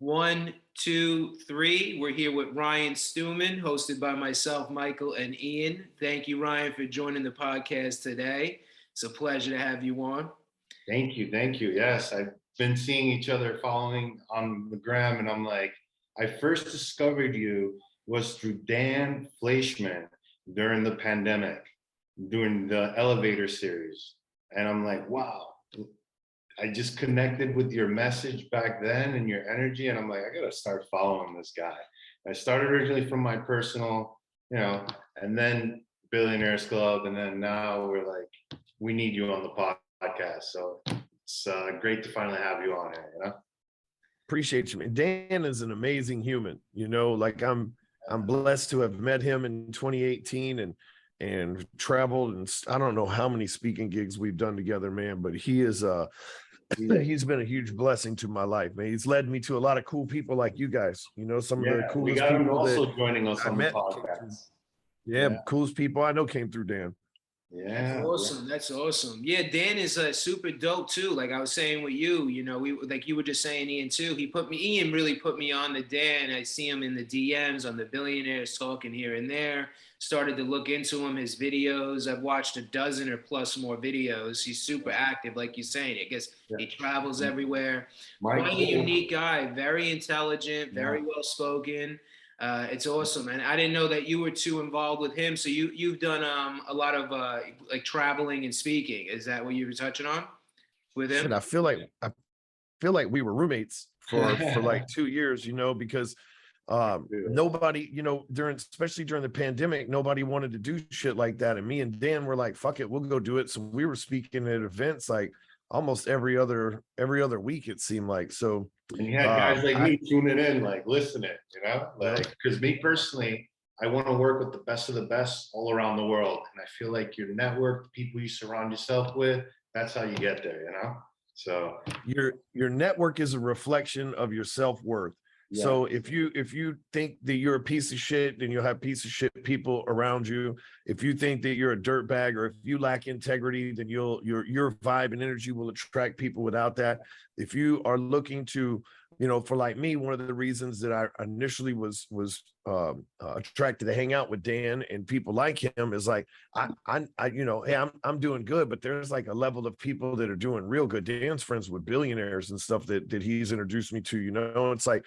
One, two, three. We're here with Ryan Stewman, hosted by myself, Michael, and Ian. Thank you, Ryan, for joining the podcast today. It's a pleasure to have you on. Thank you. Thank you. Yes, I've been seeing each other following on the gram, and I'm like, I first discovered you was through Dan Fleischman during the pandemic, doing the elevator series. And I'm like, wow, I just connected with your message back then and your energy. And I'm like, I got to start following this guy. I started originally from my personal, and then Billionaires Club. And then now we're like, we need you on the podcast. So it's great to finally have you on here, Appreciate you, man. Dan is an amazing human, like I'm blessed to have met him in 2018 and traveled, and I don't know how many speaking gigs we've done together, man, but he is he's been a huge blessing to my life, man. He's led me to a lot of cool people like you guys, some of the coolest we got him people also that joining us I on met the podcast. coolest people I know came through Dan. Yeah, that's awesome. That's awesome. Yeah, Dan is super dope too. Like I was saying with you, we like you were just saying, Ian too. Ian really put me on to Dan. I see him in the DMs on the Billionaires talking here and there. Started to look into him, his videos. I've watched a dozen or plus more videos. He's super active, like you're saying. I guess he travels everywhere. Quite a unique guy, very intelligent, very well spoken. It's awesome, and I didn't know that you were too involved with him. So you've done a lot of like traveling and speaking. Is that what you were touching on with him? Shit, I feel like we were roommates for like 2 years, because nobody, especially during the pandemic, nobody wanted to do shit like that, and me and Dan were like, fuck it, we'll go do it. So we were speaking at events like almost every other week, it seemed like. So and you had guys like me tuning in, like listening, because me personally, I want to work with the best of the best all around the world. And I feel like your network, the people you surround yourself with, that's how you get there, So your network is a reflection of your self-worth. Yeah. So if you think that you're a piece of shit, then you'll have piece of shit people around you. If you think that you're a dirtbag, or if you lack integrity, then your vibe and energy will attract people without that. If you are looking to, for like me, one of the reasons that I initially was attracted to hang out with Dan and people like him is like, hey, I'm doing good, but there's like a level of people that are doing real good. Dan's friends with billionaires and stuff that he's introduced me to, it's like,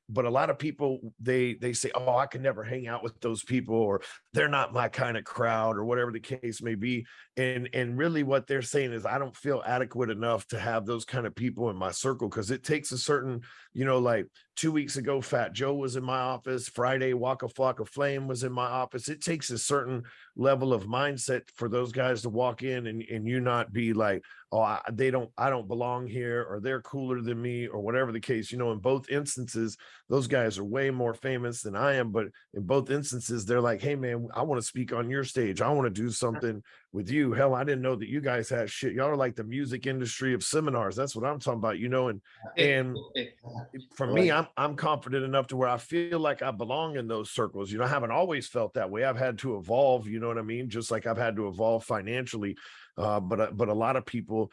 but a lot of people, they say, oh, I can never hang out with those people, or they're not my kind of crowd, or whatever the case may be. And really what they're saying is, I don't feel adequate enough to have those kind of people in my circle, because it takes a certain, like 2 weeks ago, Fat Joe was in my office. Friday, Waka Flocka Flame was in my office. It takes a certain level of mindset for those guys to walk in and you not be like, oh, I don't belong here, or they're cooler than me, or whatever the case. In both instances, those guys are way more famous than I am, but in both instances, they're like, hey man, I want to speak on your stage. I want to do something with you. Hell, I didn't know that you guys had shit. Y'all are like the music industry of seminars. That's what I'm talking about, and for me, I'm confident enough to where I feel like I belong in those circles. I haven't always felt that way. I've had to evolve, you know what I mean? Just like I've had to evolve financially. But a lot of people,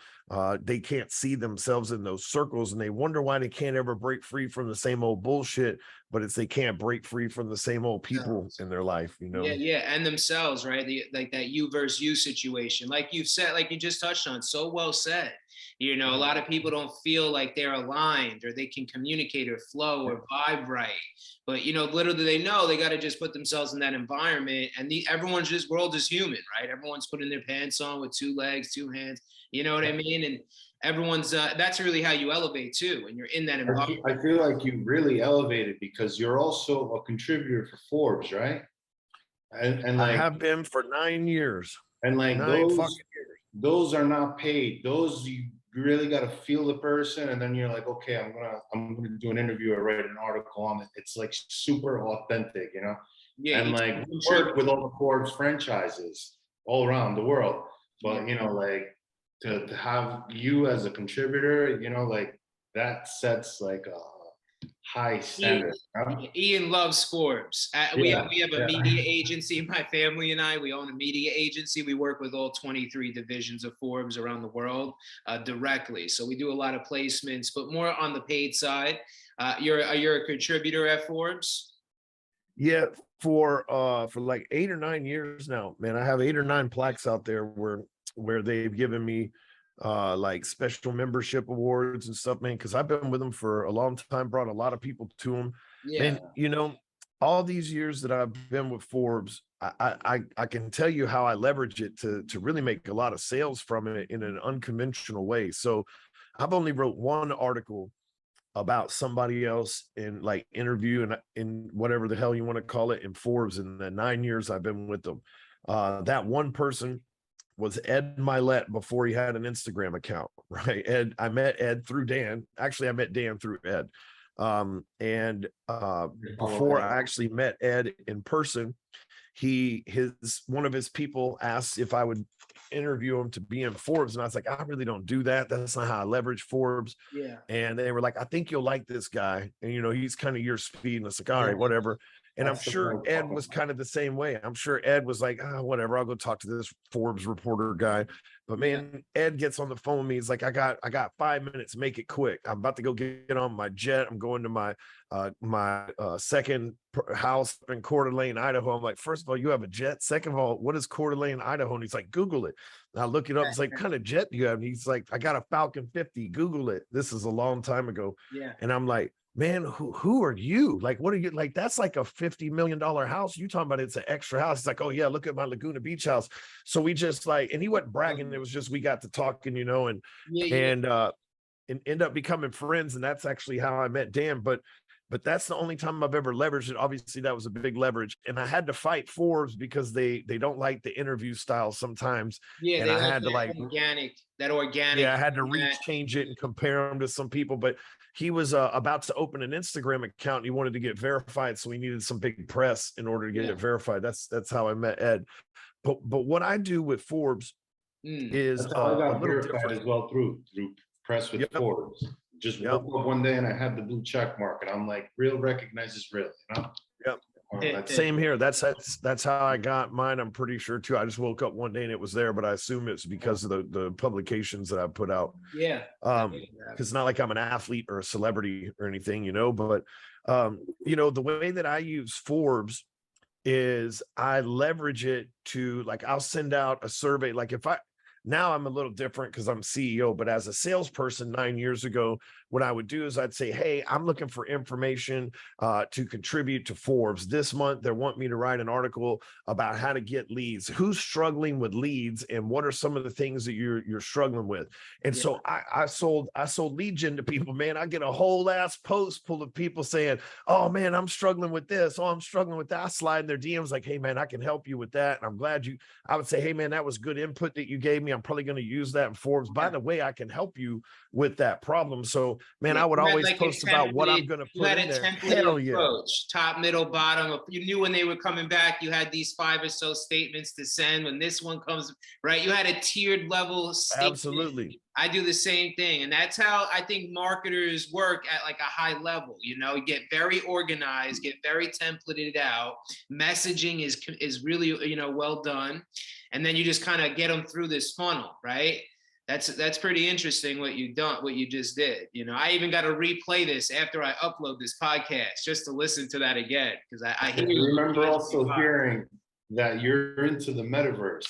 they can't see themselves in those circles, and they wonder why they can't ever break free from the same old bullshit. But it's they can't break free from the same old people in their life, Yeah, and themselves, right? Like that you versus you situation, like you've said, like you just touched on, so well said. A lot of people don't feel like they're aligned, or they can communicate or flow or vibe right. But, little do they know, they got to just put themselves in that environment. And everyone's just world is human, right? Everyone's putting their pants on with 2 legs, 2 hands. You know what I mean? And everyone's, that's really how you elevate too. When you're in that environment. I feel like you really elevated because you're also a contributor for Forbes, right? And like, I have been for 9 years. And like those are not paid. Those you really got to feel the person, and then you're like, okay, I'm gonna do an interview or write an article on it. It's like super authentic, Yeah, and like work with all the Forbes franchises all around the world. But like to have you as a contributor, like that sets like a high standard. Ian loves Forbes. We have a media agency. My family and I, we own a media agency. We work with all 23 divisions of Forbes around the world directly. So we do a lot of placements, but more on the paid side. You're a contributor at Forbes? Yeah, for like 8 or 9 years now, man. I have 8 or 9 plaques out there where they've given me like special membership awards and stuff, man, because I've been with them for a long time, brought a lot of people to them. Yeah. And you know, all these years that I've been with Forbes, I can tell you how I leverage it to really make a lot of sales from it in an unconventional way. So I've only wrote one article about somebody else in like interview and in whatever the hell you want to call it in Forbes in the 9 years I've been with them. That one person was Ed Milet before he had an Instagram account, right? Ed, I met Ed through Dan. Actually, I met Dan through Ed. Before I actually met Ed in person, one of his people asked if I would interview him to be in Forbes, and I was like, I really don't do that. That's not how I leverage Forbes. Yeah. And they were like, I think you'll like this guy, and you know, he's kind of your speed. And it's like, all right, whatever. And I'm sure Ed was kind of the same way. I'm sure Ed was like, whatever, I'll go talk to this Forbes reporter guy. But man, Ed gets on the phone with me. He's like, I got 5 minutes, make it quick. I'm about to go get on my jet. I'm going to my second house in Coeur d'Alene, Idaho. I'm like, first of all, you have a jet. Second of all, what is Coeur d'Alene, Idaho? And he's like, Google it. And I look it up. It's like, what kind of jet do you have? And he's like, I got a Falcon 50. Google it. This is a long time ago. Yeah. And I'm like, man, who are you? Like, what are you like? That's like a $50 million house. You talking about it's an extra house. He's like, oh yeah, look at my Laguna Beach house. So we just like, and he wasn't bragging. It was just, we got to talking, you know, and end up becoming friends. And that's actually how I met Dan. But that's the only time I've ever leveraged it. Obviously, that was a big leverage. And I had to fight Forbes because they don't like the interview style sometimes. Yeah, and they I had to like organic. Yeah, I had to rechange it and compare him to some people. But he was about to open an Instagram account. And he wanted to get verified, so he needed some big press in order to get it verified. That's how I met Ed. But what I do with Forbes is I got verified as well through press with Forbes. Just woke up one day and I had the blue check mark, and I'm like, real recognizes real, you know? Yep. Same here. That's how I got mine. I'm pretty sure too. I just woke up one day and it was there, but I assume it's because of the publications that I put out. Yeah. Because it's not like I'm an athlete or a celebrity or anything, you know. But you know, the way that I use Forbes is I leverage it to, like, I'll send out a survey. Like now I'm a little different because I'm CEO, but as a salesperson 9 years ago, what I would do is I'd say, hey, I'm looking for information to contribute to Forbes. This month, they want me to write an article about how to get leads. Who's struggling with leads, and what are some of the things that you're struggling with? And so I sold lead gen to people, man. I get a whole ass post full of people saying, oh man, I'm struggling with this. Oh, I'm struggling with that. I slide in their DMs like, hey man, I can help you with that. And I'm glad I would say, hey man, that was good input that you gave me. I'm probably going to use that in Forbes. By the way, I can help you with that problem. So, man, I would always post about what I'm going to put in there. Hell approach, top, middle, bottom. You knew when they were coming back, you had these 5 or so statements to send. When this one comes, right, you had a tiered level statement. Absolutely. I do the same thing. And that's how I think marketers work at like a high level. You know, get very organized, get very templated out. Messaging is really, you know, well done. And then you just kind of get them through this funnel, right? That's pretty interesting what you just did. You know, I even got to replay this after I upload this podcast just to listen to that again, because I hear you. Remember also hearing that you're into the metaverse,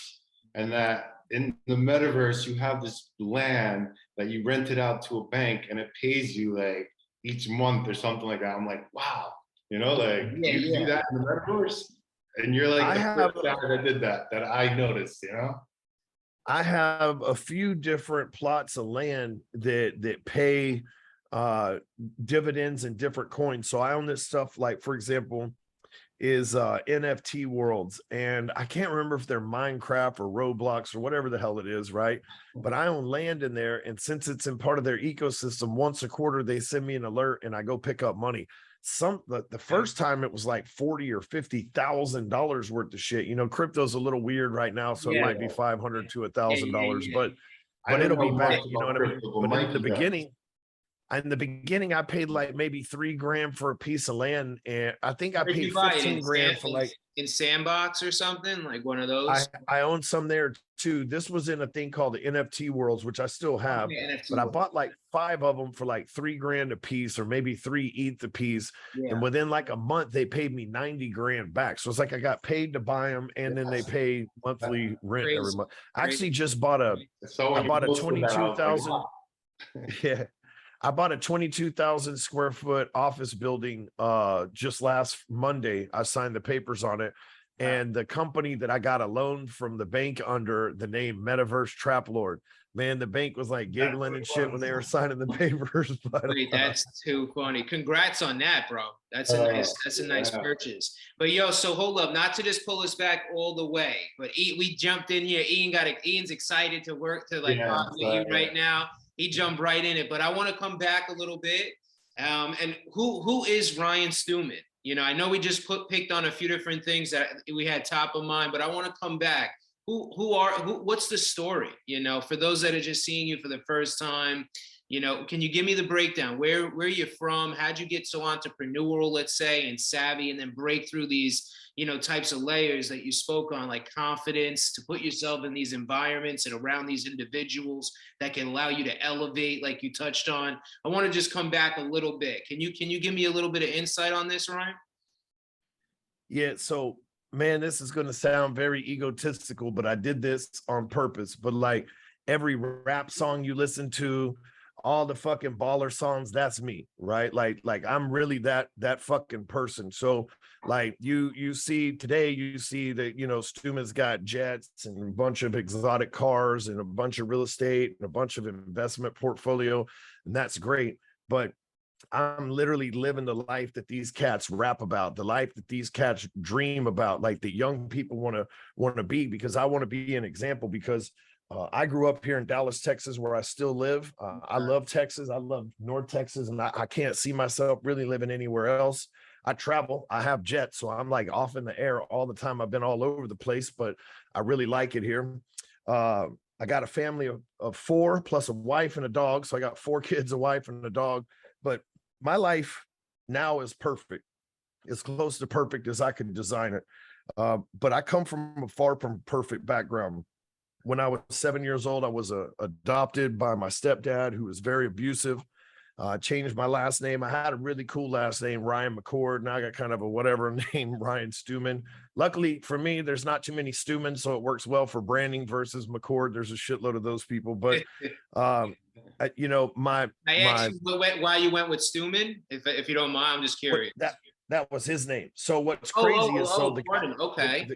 and that in the metaverse you have this land that you rented out to a bank and it pays you like each month or something like that. I'm like, wow, you know, like you do that in the metaverse, and you're like the first guy that did that I noticed, you know. I have a few different plots of land that pay dividends in different coins. So I own this stuff, like, for example, is NFT worlds. And I can't remember if they're Minecraft or Roblox or whatever the hell it is, right? But I own land in there. And since it's in part of their ecosystem, once a quarter, they send me an alert and I go pick up money. The first time it was like $40,000 or $50,000 worth of shit. You know, crypto's a little weird right now, so it might be $500 to $1,000, but it'll be back. You know what I mean? But in the beginning, in the beginning, I paid like maybe $3 grand for a piece of land, and I think I Where'd paid you buy it 15 grand for like in Sandbox or something like one of those? I own some there too. This was in a thing called the NFT Worlds, which I still have, Okay, but NFT I World. bought like 5 of them for like $3 grand a piece, or maybe 3 ETH a piece. Yeah. And within like a month, they paid me 90 grand back. So it's like I got paid to buy them, and then they pay monthly rent every Crazy. month. I actually Crazy. just bought a So I when you bought a posted that, I was like, 22,000. wow. Yeah. I bought a 22,000 square foot office building just last Monday. I signed the papers on it. And the company that I got a loan from the bank under the name Metaverse Trap Lord, man, the bank was like giggling and shit when they were signing the papers. But Wait, that's too funny. Congrats on that, bro. That's a nice Yeah. purchase. But yo, so hold up, not to just pull us back all the way, but we jumped in here. Ian's excited to work to like Yeah, pod with you right now. He jumped right in it, but I want to come back a little bit. And who is Ryan Stewman? You know, I know we just picked on a few different things that we had top of mind, but I want to come back. What's the story? You know, for those that are just seeing you for the first time, you know, can you give me the breakdown? Where you're from? How'd you get so entrepreneurial, let's say, and savvy, and then break through these, you know, types of layers that you spoke on, like confidence, to put yourself in these environments and around these individuals that can allow you to elevate, like you touched on. I want to just come back a little bit. Can you give me a little bit of insight on this, Ryan? yeah, so man, this is going to sound very egotistical, but I did this on purpose. But like every rap song you listen to, all the fucking baller songs, that's me, right? Like I'm really that fucking person. So like you see today, you see that, you know, Stewman's got jets and a bunch of exotic cars and a bunch of real estate and a bunch of investment portfolio, and that's great. But I'm literally living the life that these cats rap about, the life that these cats dream about, like the young people want to be, because I want to be an example. Because I grew up here in Dallas, Texas, where I still live. I love Texas. I love North Texas, and I can't see myself really living anywhere else. I travel. I have jets, so I'm like off in the air all the time. I've been all over the place, but I really like it here. I got a family of 4 plus a wife and a dog. So I got 4 kids, a wife, and a dog. But my life now is perfect, as close to perfect as I could design it. But I come from a far from perfect background. When I was 7 years old, I was adopted by my stepdad, who was very abusive. Changed my last name. I had a really cool last name, Ryan McCord. Now I got kind of a whatever name, Ryan Stewman. Luckily for me, there's not too many Stewman, so it works well for branding versus McCord. There's a shitload of those people. But you know, I asked you why you went with Stewman, if you don't mind. I'm just curious. That was his name. So what's crazy is the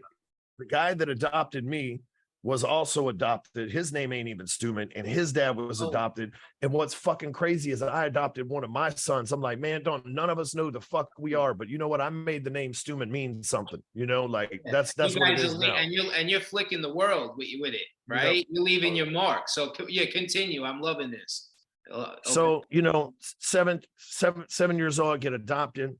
guy that adopted me was also adopted. His name ain't even Stewman, and his dad was adopted. And what's fucking crazy is that I adopted one of my sons. I'm like, man, none of us know the fuck we are, but you know what? I made the name Stewman mean something. You know, like that's what it is now. And you're flicking the world with it, right? Yep. You're leaving your mark. So yeah, continue. I'm loving this. Okay. So you know, 7 years old, I get adopted.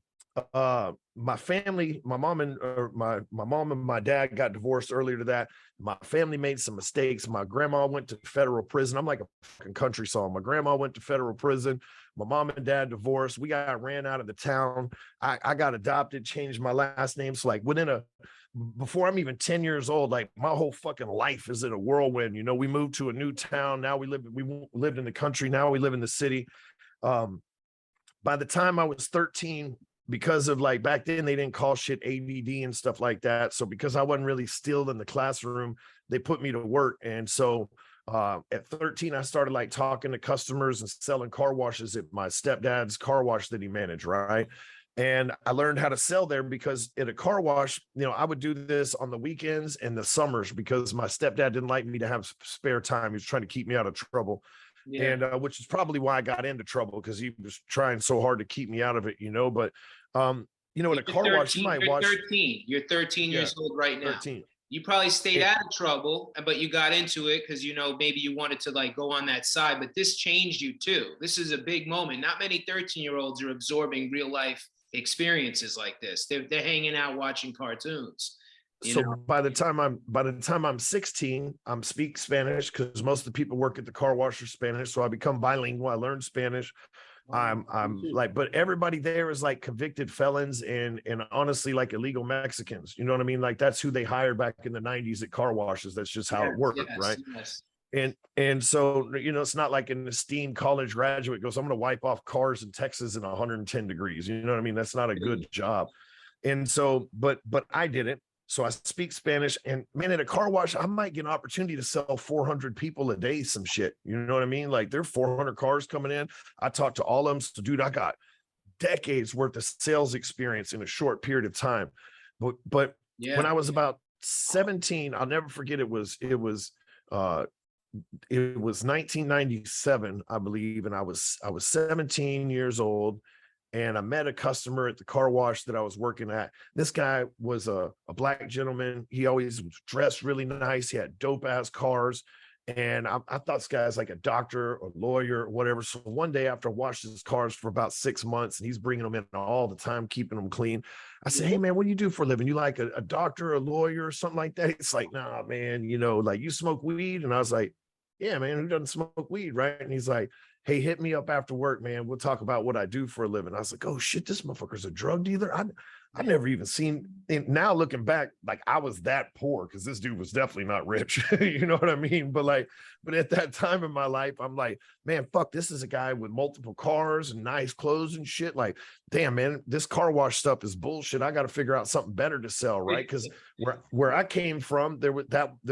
My family, my mom and my dad got divorced earlier to that. My family made some mistakes. My grandma went to federal prison. I'm like a fucking country song. My grandma went to federal prison. My mom and dad divorced. We got ran out of the town. I got adopted, changed my last name. So like before I'm even 10 years old, like my whole fucking life is in a whirlwind. You know, we moved to a new town. Now we lived in the country. Now we live in the city. By the time I was 13, because of like back then they didn't call shit ADD and stuff like that. So because I wasn't really still in the classroom, they put me to work. And so at 13, I started like talking to customers and selling car washes at my stepdad's car wash that he managed, right? And I learned how to sell there because at a car wash, you know, I would do this on the weekends and the summers because my stepdad didn't like me to have spare time. He was trying to keep me out of trouble. Yeah. And which is probably why I got into trouble, because he was trying so hard to keep me out of it, you know. But you know, at a car wash, you might watch. 13. You're 13 years old right now. 13. You probably stayed out of trouble, but you got into it because, you know, maybe you wanted to like go on that side. But this changed you too. This is a big moment. Not many 13-year-olds are absorbing real life experiences like this. They're hanging out watching cartoons. So by the time I'm 16, I'm speak Spanish because most of the people work at the car wash are Spanish. So I become bilingual. I learned Spanish. I'm like, but everybody there is like convicted felons and honestly like illegal Mexicans. You know what I mean? Like that's who they hired back in the 90s at car washes. That's just how it worked, right? Yes. And so, you know, it's not like an esteemed college graduate goes, I'm going to wipe off cars in Texas in 110 degrees. You know what I mean? That's not a good job. And so, but I didn't. So I speak Spanish, and man, at a car wash, I might get an opportunity to sell 400 people a day, some shit. You know what I mean? Like there are 400 cars coming in. I talk to all of them. So dude, I got decades worth of sales experience in a short period of time. But when I was about 17, I'll never forget, it was 1997, I believe. And I was 17 years old. And I met a customer at the car wash that I was working at. This guy was a black gentleman. He always was dressed really nice. He had dope ass cars. And I thought this guy's like a doctor or lawyer or whatever. So one day after I washed his cars for about 6 months and he's bringing them in all the time, keeping them clean, I said, hey man, what do you do for a living? You like a doctor, a lawyer or something like that? It's like, nah, man, you know, like you smoke weed? And I was like, yeah, man, who doesn't smoke weed, right? And he's like, hey, hit me up after work, man. We'll talk about what I do for a living. I was like, oh shit, this motherfucker's a drug dealer. I never even seen it. Now looking back, like I was that poor because this dude was definitely not rich. You know what I mean? But at that time in my life, I'm like, man, fuck, this is a guy with multiple cars and nice clothes and shit. Like, damn, man, this car wash stuff is bullshit. I got to figure out something better to sell, right? Because where I came from, there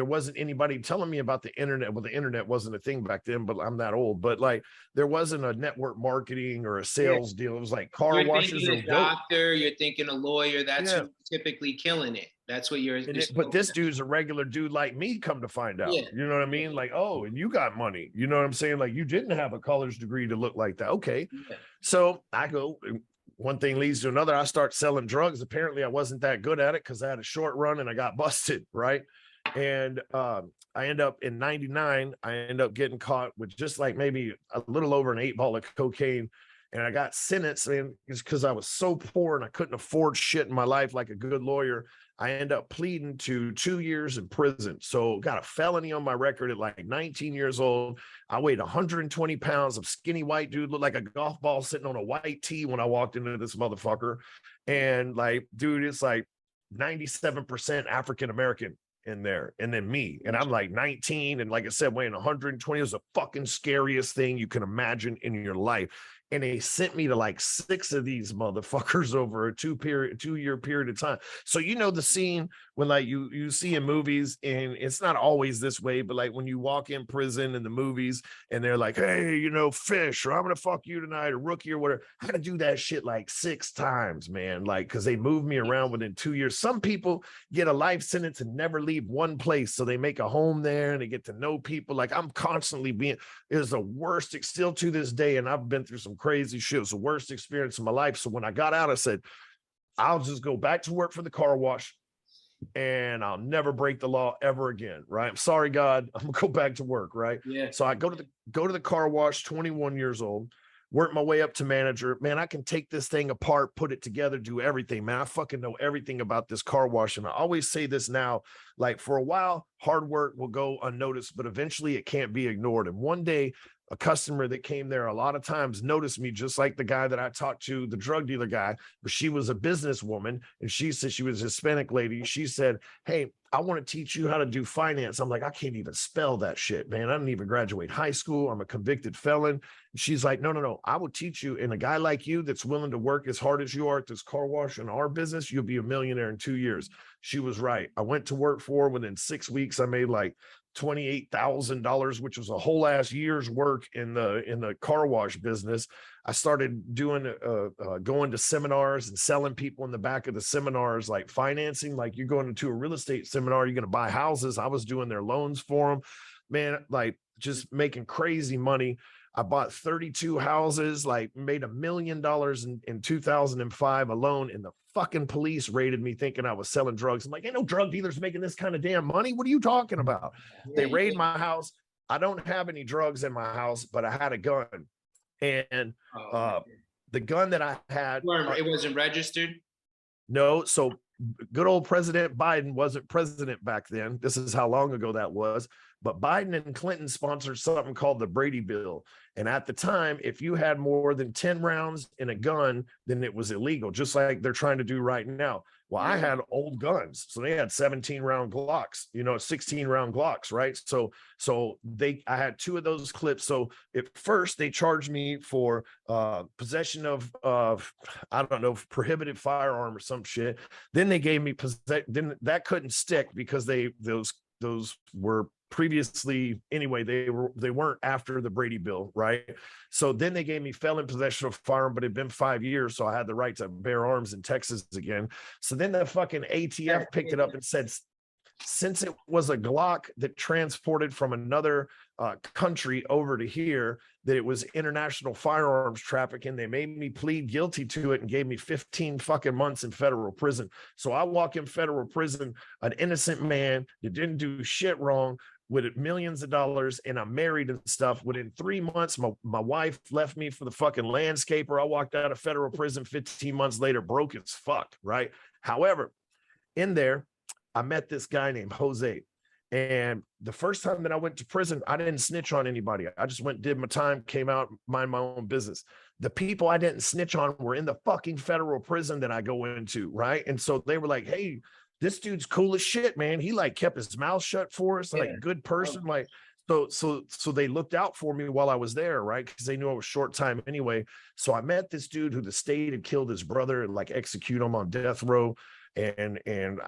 wasn't anybody telling me about the internet. Well, the internet wasn't a thing back then, but I'm that old. But like, there wasn't a network marketing or a sales deal. It was like car washes are a doctor. You're thinking a lawyer. That's who's typically killing it. That's what you're. But this dude's a regular dude like me. Come to find out, you know what I mean? Like, oh, and you got money. You know what I'm saying? Like, you didn't have a college degree to look like that. Okay, so I go. One thing leads to another. I start selling drugs. Apparently, I wasn't that good at it because I had a short run and I got busted. Right, and I end up in '99. I end up getting caught with just like maybe a little over an 8 ball of cocaine. And I got sentenced, and it's because I was so poor and I couldn't afford shit in my life like a good lawyer. I end up pleading to 2 years in prison. So got a felony on my record at like 19 years old. I weighed 120 pounds of skinny white dude, looked like a golf ball sitting on a white tee when I walked into this motherfucker. And like, dude, it's like 97% African-American in there, and then me, and I'm like 19, and like I said, weighing 120. It was the fucking scariest thing you can imagine in your life. And they sent me to like 6 of these motherfuckers over a 2-year period of time. So you know the scene when like you see in movies, and it's not always this way, but like when you walk in prison in the movies and they're like, hey, you know, fish, or I'm gonna fuck you tonight, or rookie, or whatever. I gotta do that shit like 6 times, man. Like, because they moved me around within 2 years. Some people get a life sentence and never leave one place, so they make a home there and they get to know people. Like, I'm constantly being, it is the worst, still to this day, and I've been through some crazy shit. It was the worst experience of my life. So when I got out, I said, I'll just go back to work for the car wash and I'll never break the law ever again. Right. I'm sorry, God, I'm gonna go back to work. Right. Yeah. So I go to the car wash, 21 years old, work my way up to manager. Man, I can take this thing apart, put it together, do everything. Man, I fucking know everything about this car wash. And I always say this now, like, for a while, hard work will go unnoticed, but eventually it can't be ignored. And one day, a customer that came there a lot of times noticed me, just like the guy that I talked to, the drug dealer guy, but she was a businesswoman, and she said, she was a Hispanic lady. She said, hey, I want to teach you how to do finance. I'm like, I can't even spell that shit, man. I didn't even graduate high school. I'm a convicted felon. She's like, no, I will teach you. And a guy like you that's willing to work as hard as you are at this car wash in our business, you'll be a millionaire in 2 years. She was right. I went to work for her. Within 6 weeks, I made like $28,000, which was a whole ass year's work in the car wash business. I started doing going to seminars and selling people in the back of the seminars, like financing. Like, you're going to a real estate seminar, you're going to buy houses. I was doing their loans for them, man. Like, just making crazy money. I bought 32 houses, like made $1 million in 2005 alone. And the fucking police raided me thinking I was selling drugs. I'm like, ain't no drug dealers making this kind of damn money. What are you talking about? They raid my house. I don't have any drugs in my house, but I had a gun. And the gun that I had, it wasn't registered. No. So good old President Biden wasn't president back then. This is how long ago that was. but Biden and Clinton sponsored something called the Brady Bill. And at the time, if you had more than 10 rounds in a gun, then it was illegal, just like they're trying to do right now. Well, I had old guns, so they had 17 round Glocks, 16 round Glocks, right? So I had 2 of those clips. So at first they charged me for possession of I don't know, prohibited firearm or some shit. Then they gave me then that couldn't stick because those were previously anyway, they weren't after the Brady Bill, right? So then they gave me felon possession of firearm, but it'd been 5 years, so I had the right to bear arms in Texas again. So then the fucking ATF picked it up and said, since it was a Glock that transported from another country over to here, that it was international firearms trafficking. They made me plead guilty to it and gave me 15 fucking months in federal prison. So I walk in federal prison, an innocent man that didn't do shit wrong, with millions of dollars, and I'm married and stuff. Within 3 months, my wife left me for the fucking landscaper. I walked out of federal prison 15 months later, broke as fuck, right? However, in there, I met this guy named Jose. And the first time that I went to prison, I didn't snitch on anybody. I just went, did my time, came out, mind my own business. The people I didn't snitch on were in the fucking federal prison that I go into, right? And so they were like, hey, this dude's cool as shit, man. He like kept his mouth shut for us, like good person. Like, so they looked out for me while I was there, right? Because they knew I was short time anyway. So I met this dude who the state had killed his brother and like execute him on death row. And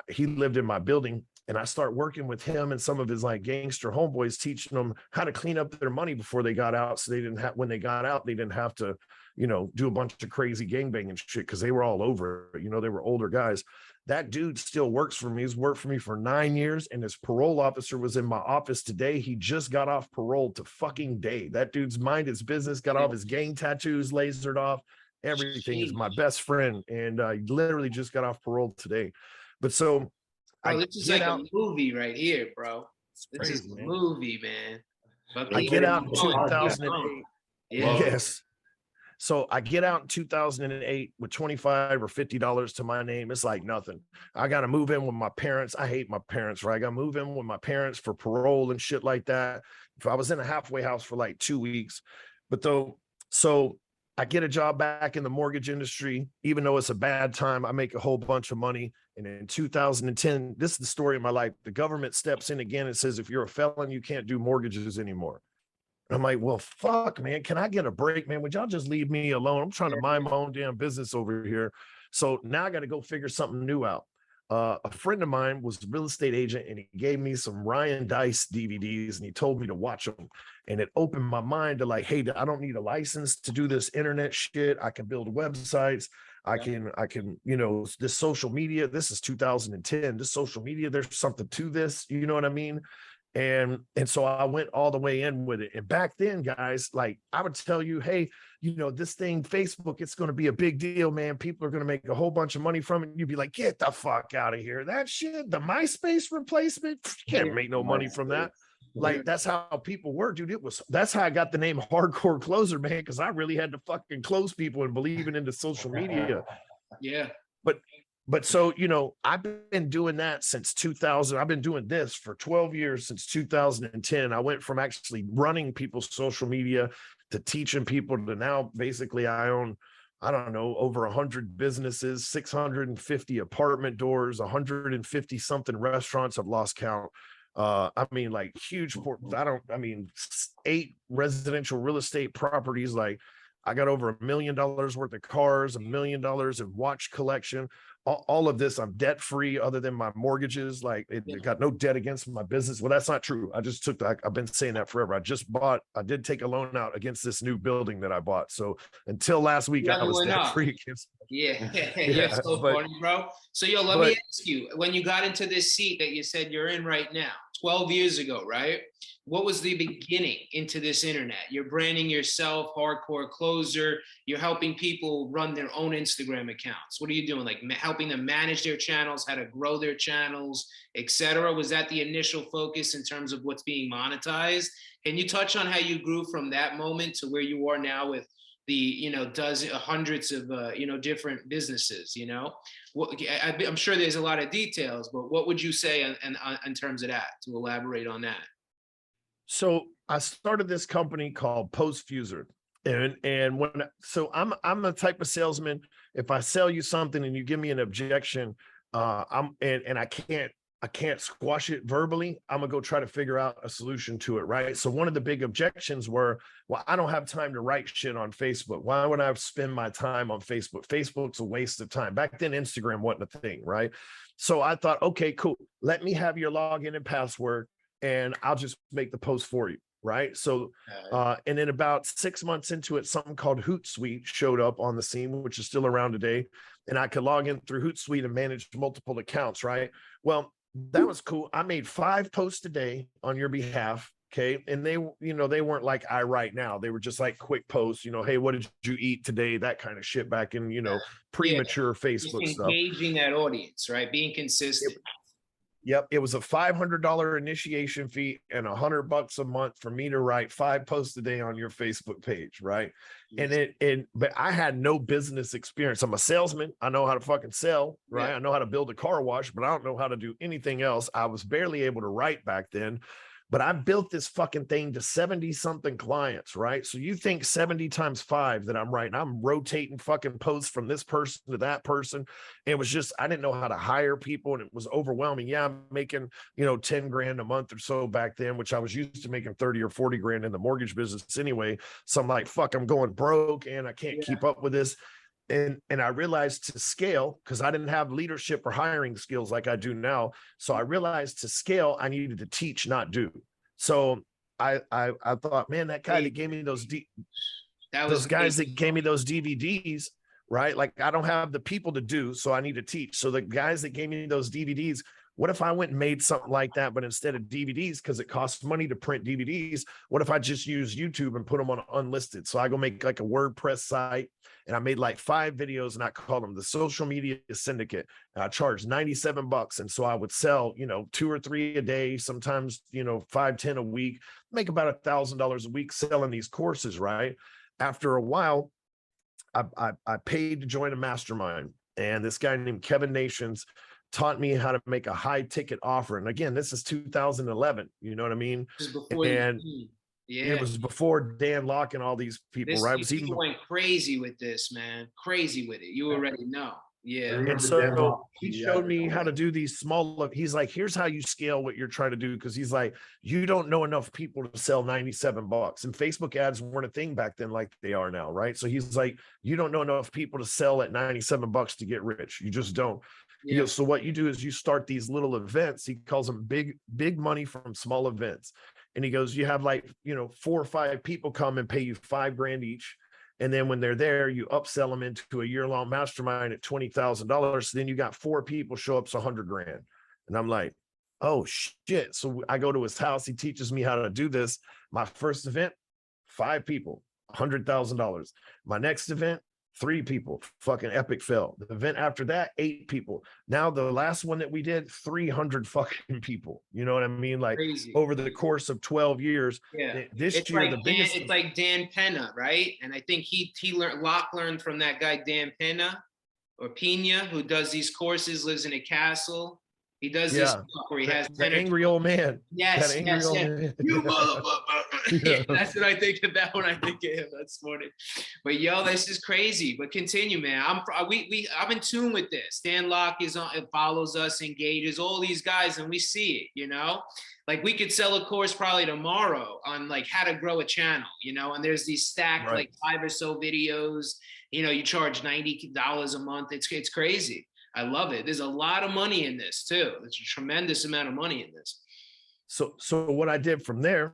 he lived in my building. And I start working with him and some of his like gangster homeboys, teaching them how to clean up their money before they got out. So they didn't have, when they got out, they didn't have to, do a bunch of crazy gangbanging shit, because they were all over, they were older guys. That dude still works for me. He's worked for me for 9 years, and his parole officer was in my office today. He just got off parole to fucking day. That dude's mind his business, got off his gang tattoos, lasered off. Everything is my best friend, and literally just got off parole today. But so, bro, this is like a movie right here, bro. This is a movie, man. I get out in 2008. Yes. So I get out in 2008 with $25 or $50 to my name. It's like nothing. I got to move in with my parents. I hate my parents, right? I got to move in with my parents for parole and shit like that. If I was in a halfway house for like 2 weeks, so I get a job back in the mortgage industry. Even though it's a bad time, I make a whole bunch of money. And in 2010, this is the story of my life. The government steps in again and says, if you're a felon, you can't do mortgages anymore. I'm like, well, fuck, man, can I get a break, man? Would y'all just leave me alone? I'm trying to mind my own damn business over here. So now I got to go figure something new out. A friend of mine was a real estate agent, and he gave me some Ryan Dice DVDs, and he told me to watch them. And it opened my mind to like, hey, I don't need a license to do this internet shit. I can build websites. I can, this social media, this is 2010, this social media, there's something to this, you know what I mean? And so I went all the way in with it. And back then, guys, like I would tell you, hey, this thing, Facebook, it's going to be a big deal, man. People are going to make a whole bunch of money from it. You'd be like, get the fuck out of here. That shit, the MySpace replacement, you can't make no money from that. Like, that's how people were, dude. That's how I got the name Hardcore Closer, man, because I really had to fucking close people and believing into social media. Yeah. But so, I've been doing that since 2000. I've been doing this for 12 years, since 2010. I went from actually running people's social media to teaching people to now basically I own, I don't know, over 100 businesses, 650 apartment doors, 150 something restaurants. I've lost count. I mean, like huge, 8 residential real estate properties. Like I got over $1 million worth of cars, $1 million in watch collection. All of this, I'm debt free other than my mortgages. Like it got no debt against my business. Well, that's not true. I just took that. I've been saying that forever. I did take a loan out against this new building that I bought. So until last week, I was debt free. Yeah. So funny, bro. So let me ask you, when you got into this seat that you said you're in right now, 12 years ago, right? What was the beginning into this internet? You're branding yourself, Hardcore Closer. You're helping people run their own Instagram accounts. What are you doing? Like helping them manage their channels, how to grow their channels, etc. Was that the initial focus in terms of what's being monetized? Can you touch on how you grew from that moment to where you are now with the hundreds of different businesses? I'm sure there's a lot of details, but what would you say in terms of that, to elaborate on that? So I started this company called Post Fuser. And I'm the type of salesman, if I sell you something and you give me an objection, and I can't squash it verbally, I'm gonna go try to figure out a solution to it, right? So one of the big objections were, well, I don't have time to write shit on Facebook. Why would I spend my time on Facebook? Facebook's a waste of time. Back then, Instagram wasn't a thing, right? So I thought, okay, cool. Let me have your login and password, and I'll just make the post for you. Right. So, and then about 6 months into it, something called Hootsuite showed up on the scene, which is still around today. And I could log in through Hootsuite and manage multiple accounts. Right. Well, that was cool. I made 5 posts a day on your behalf. Okay. And they, they weren't like I write now. They were just like quick posts, hey, what did you eat today? That kind of shit back in, premature Facebook just stuff. Engaging that audience, right? Being consistent. Yep, it was a $500 initiation fee and $100 a month for me to write 5 posts a day on your Facebook page, right? But I had no business experience. I'm a salesman. I know how to fucking sell, right? Yeah. I know how to build a car wash, but I don't know how to do anything else. I was barely able to write back then. But I built this fucking thing to 70 something clients, right? So you think 70 times 5 that I'm writing, I'm rotating fucking posts from this person to that person. It was just, I didn't know how to hire people, and it was overwhelming. Yeah, I'm making, 10 grand a month or so back then, which I was used to making 30 or 40 grand in the mortgage business anyway. So I'm like, fuck, I'm going broke and I can't keep up with this. And I realized to scale, because I didn't have leadership or hiring skills like I do now. So I realized to scale, I needed to teach, not do. So I thought, man, that guy that gave me those guys that gave me those DVDs, right? Like, I don't have the people to do, so I need to teach. So the guys that gave me those DVDs, what if I went and made something like that, but instead of DVDs, because it costs money to print DVDs, what if I just use YouTube and put them on unlisted? So I go make like a WordPress site, and I made like 5 videos, and I called them the Social Media Syndicate. And I charged $97. And so I would sell, 2 or 3 a day, sometimes, 5, 10 a week, make about $1,000 a week selling these courses, right? After a while, I paid to join a mastermind, and this guy named Kevin Nations taught me how to make a high ticket offer. And again, this is 2011, you know what I mean? And it was before Dan Locke and all these people, right? You went crazy with this, man. Crazy with it. You already know. Yeah. And so he showed me how to do these small, he's like, here's how you scale what you're trying to do. Cause he's like, you don't know enough people to sell $97. And Facebook ads weren't a thing back then like they are now, right? So he's like, you don't know enough people to sell at $97 to get rich. You just don't. Yeah. He goes, so what you do is you start these little events. He calls them big money from small events. And he goes, you have like, 4 or 5 people come and pay you $5 grand each. And then when they're there, you upsell them into a year-long mastermind at $20,000. So then you got 4 people show up, so 100 grand. And I'm like, oh shit. So I go to his house. He teaches me how to do this. My first event, 5 people, $100,000. My next event, 3 people, fucking epic fail. The event after that, 8 people. Now the last one that we did, 300 fucking people. You know what I mean? Like crazy. Over the course of 12 years. Yeah. This year, the biggest. It's like Dan Pena, right? And I think Locke learned from that guy Dan Pena or Pena, who does these courses, lives in a castle. He does this stuff where he has that angry old man. Yes, you motherfucker. That's what I think of that when I think of him this morning. But yo, this is crazy. But continue, man. I'm in tune with this. Dan Locke is on, follows us, engages all these guys, and we see it. Like we could sell a course probably tomorrow on like how to grow a channel. And there's these stacked like 5 or so videos. You charge $90 a month. It's crazy. I love it. There's a lot of money in this too. There's a tremendous amount of money in this. So what I did from there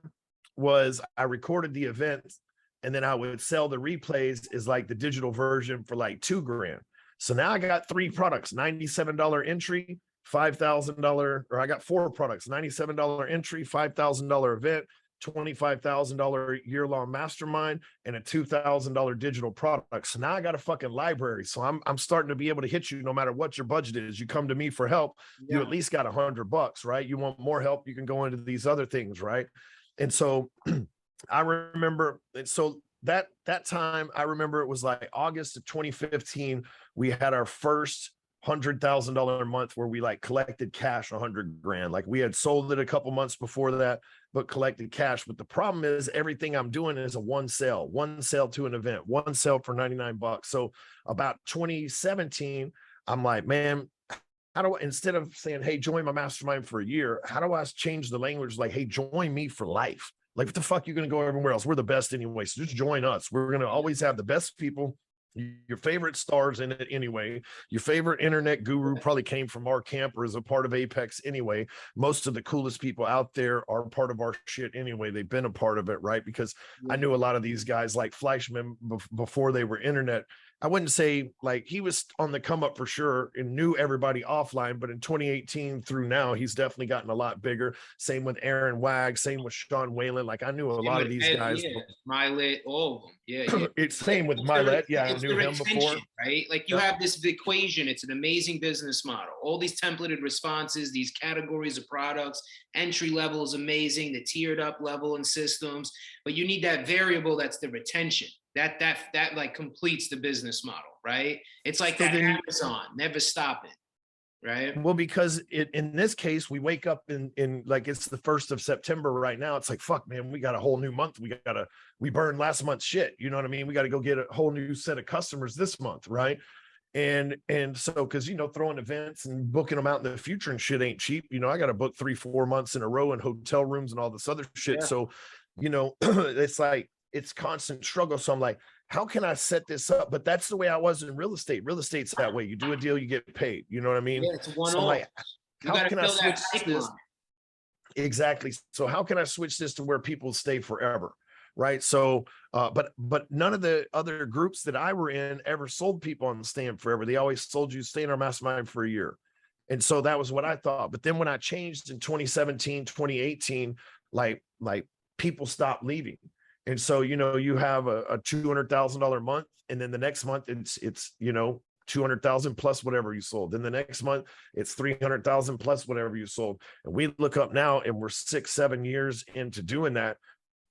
was I recorded the events, and then I would sell the replays as like the digital version for like $2 grand. So now I got 3 products, $97 entry, $5,000, or I got 4 products, $97 entry, $5,000 event, $25,000 year-long mastermind, and a $2,000 digital product. So now I got a fucking library. So I'm starting to be able to hit you no matter what your budget is. You come to me for help, you at least got $100, right? You want more help, you can go into these other things, right? And so I remember, so that time, I remember it was like August of 2015, we had our first $100,000 a month where we like collected cash 100 grand. Like we had sold it a couple months before that, but collected cash. But the problem is everything I'm doing is a one sale to an event, one sale for $99. So about 2017, I'm like, man, how do I, instead of saying, hey, join my mastermind for a year, how do I change the language? Like, hey, join me for life. Like, what the fuck, you're going to go everywhere else? We're the best anyway. So just join us. We're going to always have the best people, your favorite stars in it anyway. Your favorite internet guru probably came from our camp or is a part of Apex anyway. Most of the coolest people out there are part of our shit anyway. They've been a part of it, right? Because I knew a lot of these guys like Fleischman before they were internet. I wouldn't say like he was on the come up for sure and knew everybody offline, but in 2018 through now, he's definitely gotten a lot bigger. Same with Aaron Wag, same with Sean Whalen. Like I knew a lot of these guys. Yeah, Milet, all of them. Yeah. It's same with Milet. Yeah, I knew him before. Right? Like you have this equation. It's an amazing business model. All these templated responses, these categories of products, entry level is amazing, the tiered up level and systems, but you need that variable that's the retention. That like completes the business model, right? It's like so that Amazon, never stopping, right? Well, because in this case, we wake up in like it's the 1st of September right now. It's like, fuck, man, we got a whole new month. We burned last month's shit. You know what I mean? We got to go get a whole new set of customers this month, right? And so because throwing events and booking them out in the future and shit ain't cheap. I got to book 3-4 months in a row in hotel rooms and all this other shit. Yeah. So it's like it's constant struggle. So I'm like, how can I set this up? But that's the way I was in real estate. Real estate's that way. You do a deal, you get paid. You know what I mean? Yeah, it's a one-off. So like, how can I switch this? Exactly. So how can I switch this to where people stay forever? Right. So, but none of the other groups that I were in ever sold people on staying forever. They always sold you stay in our mastermind for a year. And so that was what I thought. But then when I changed in 2017, 2018, like people stopped leaving. And so, you have a $200,000 month, and then the next month it's 200,000 plus whatever you sold. Then the next month it's 300,000 plus whatever you sold. And we look up now and we're 6-7 years into doing that,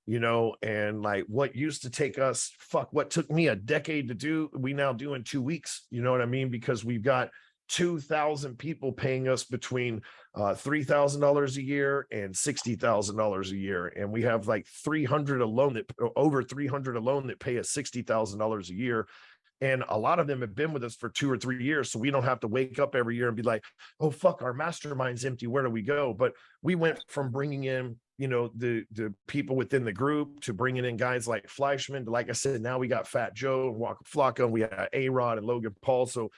and like what used to take us, what took me a decade to do, we now do in 2 weeks. You know what I mean? Because we've got 2,000 people paying us between $3,000 a year and $60,000 a year. And we have like over 300 alone that pay us $60,000 a year. And a lot of them have been with us for 2 or 3 years. So we don't have to wake up every year and be like, oh, fuck, our mastermind's empty. Where do we go? But we went from bringing in, the people within the group to bringing in guys like Fleischman. Like I said, now we got Fat Joe and Waka Flocka, and we had A-Rod and Logan Paul. So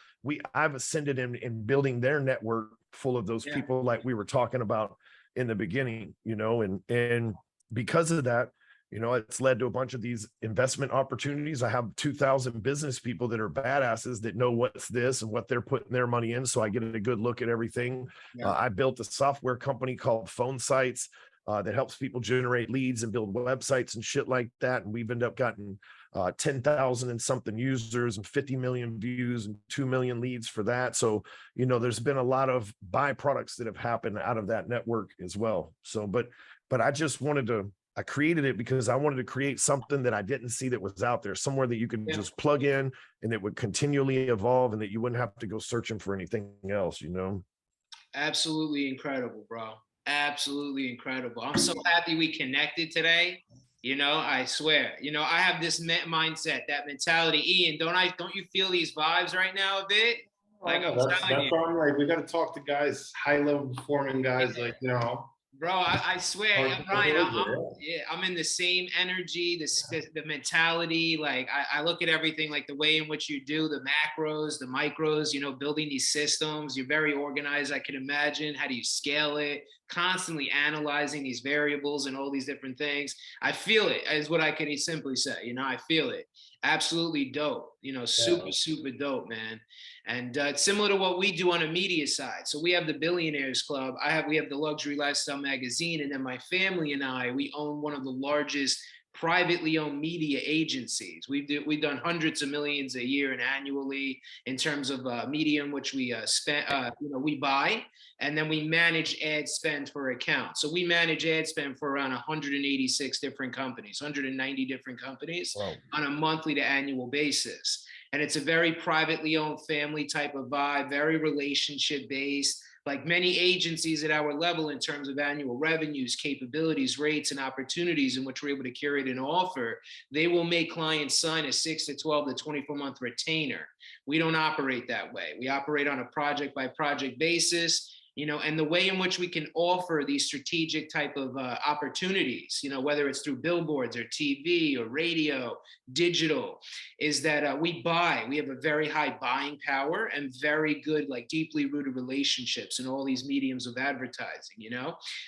I've ascended in building their network full of those people like we were talking about in the beginning, and because of that, it's led to a bunch of these investment opportunities. I have 2,000 business people that are badasses that know what's this and what they're putting their money in. So I get a good look at everything. Yeah. I built a software company called Phone Sites that helps people generate leads and build websites and shit like that. And we've ended up gotten 10,000 and something users and 50 million views and 2 million leads for that. So, there's been a lot of byproducts that have happened out of that network as well. So, but I just I created it because I wanted to create something that I didn't see that was out there, somewhere that you could just plug in and it would continually evolve and that you wouldn't have to go searching for anything else, Absolutely incredible, bro. Absolutely incredible. I'm so happy we connected today. I swear, I have this mindset, that mentality. Ian, don't you feel these vibes right now a bit? Like that's why I'm like, we got to talk to guys, high level performing guys, Bro, I swear, Brian, I'm in the same energy, the mentality. Like I look at everything, like the way in which you do the macros, the micros, building these systems. You're very organized, I can imagine. How do you scale it? Constantly analyzing these variables and all these different things. I feel it, is what I can simply say. I feel it. Absolutely dope. Super dope, man. And it's similar to what we do on a media side. So we have the Billionaires Club. We have the Luxury Lifestyle magazine, and then my family and we own one of the largest privately owned media agencies. We've done hundreds of millions a year and annually in terms of media in which we spend. We buy, and then we manage ad spend for accounts. So we manage ad spend for around 186 different companies, 190 different companies on a monthly to annual basis. And it's a very privately owned family type of vibe, very relationship based. Like many agencies at our level in terms of annual revenues, capabilities, rates, and opportunities in which we're able to curate and offer, they will make clients sign a 6 to 12 to 24-month retainer. We don't operate that way. We operate on a project by project basis. And the way in which we can offer these strategic type of opportunities, whether it's through billboards or TV or radio, digital, is that we have a very high buying power and very good, like deeply rooted relationships in all these mediums of advertising,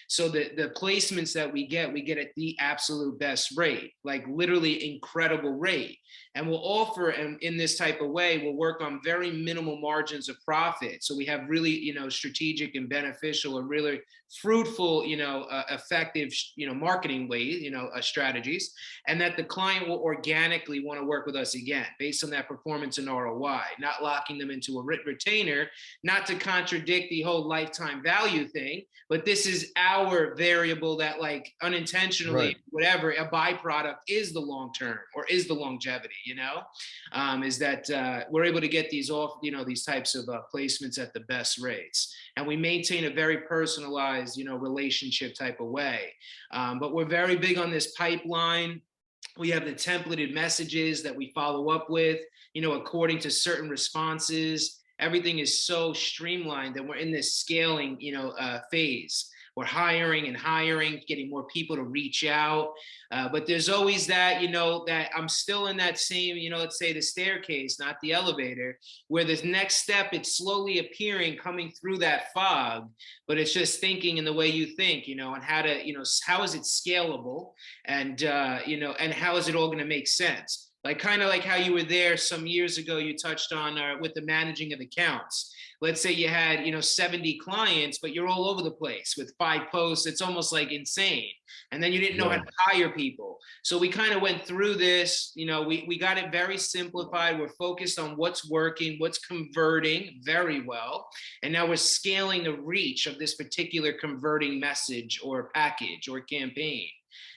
So the placements that we get at the absolute best rate, like literally incredible rate. And we'll offer, and in this type of way, we'll work on very minimal margins of profit. So we have really, strategic and beneficial or really fruitful, effective, marketing ways, strategies, and that the client will organically want to work with us again based on that performance and ROI, not locking them into a retainer, not to contradict the whole lifetime value thing, but this is our variable that like unintentionally, right, whatever, a byproduct is the long term or is the longevity, is that we're able to get these off, these types of placements at the best rates. And we maintain a very personalized, relationship type of way. But we're very big on this pipeline. We have the templated messages that we follow up with, according to certain responses. Everything is so streamlined that we're in this scaling, phase. We're hiring and hiring, getting more people to reach out. But there's always that, that I'm still in that same, let's say the staircase, not the elevator, where the next step, it's slowly appearing, coming through that fog, but it's just thinking in the way you think, and how to, how is it scalable? And, and how is it all going to make sense? Like kind of like how you were there some years ago, you touched on with the managing of accounts. Let's say you had, 70 clients, but you're all over the place with 5 posts. It's almost like insane. And then you didn't know how to hire people. So we kind of went through this, we got it very simplified. We're focused on what's working, what's converting very well. And now we're scaling the reach of this particular converting message or package or campaign.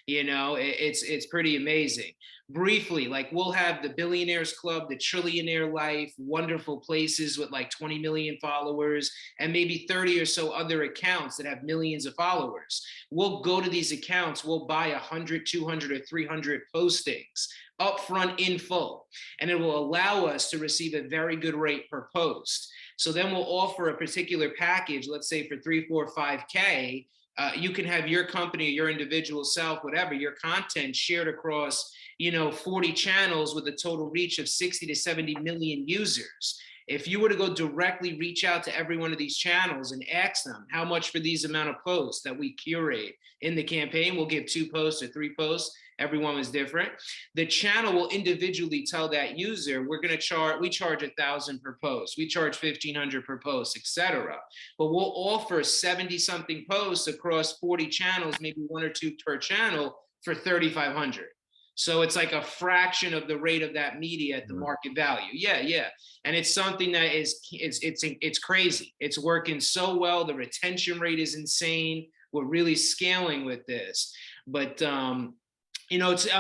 It's pretty amazing. Briefly, like we'll have the Billionaires Club, the Trillionaire Life, wonderful places with like 20 million followers and maybe 30 or so other accounts that have millions of followers. We'll go to these accounts, we'll buy 100, 200, or 300 postings upfront in full, and it will allow us to receive a very good rate per post. So then we'll offer a particular package, let's say for 3, 4, 5K. You can have your company, your individual self, whatever, your content shared across 40 channels with a total reach of 60 to 70 million users. If you were to go directly reach out to every one of these channels and ask them how much for these amount of posts that we curate in the campaign, we'll give 2 posts or 3 posts. Everyone is different. The channel will individually tell that user, we charge 1,000 per post. We charge 1,500 per post, etc. But we'll offer 70 something posts across 40 channels, maybe 1 or 2 per channel for 3,500. So it's like a fraction of the rate of that media at the market value. Yeah. And it's something that it's crazy. It's working so well. The retention rate is insane. We're really scaling with this. But I'm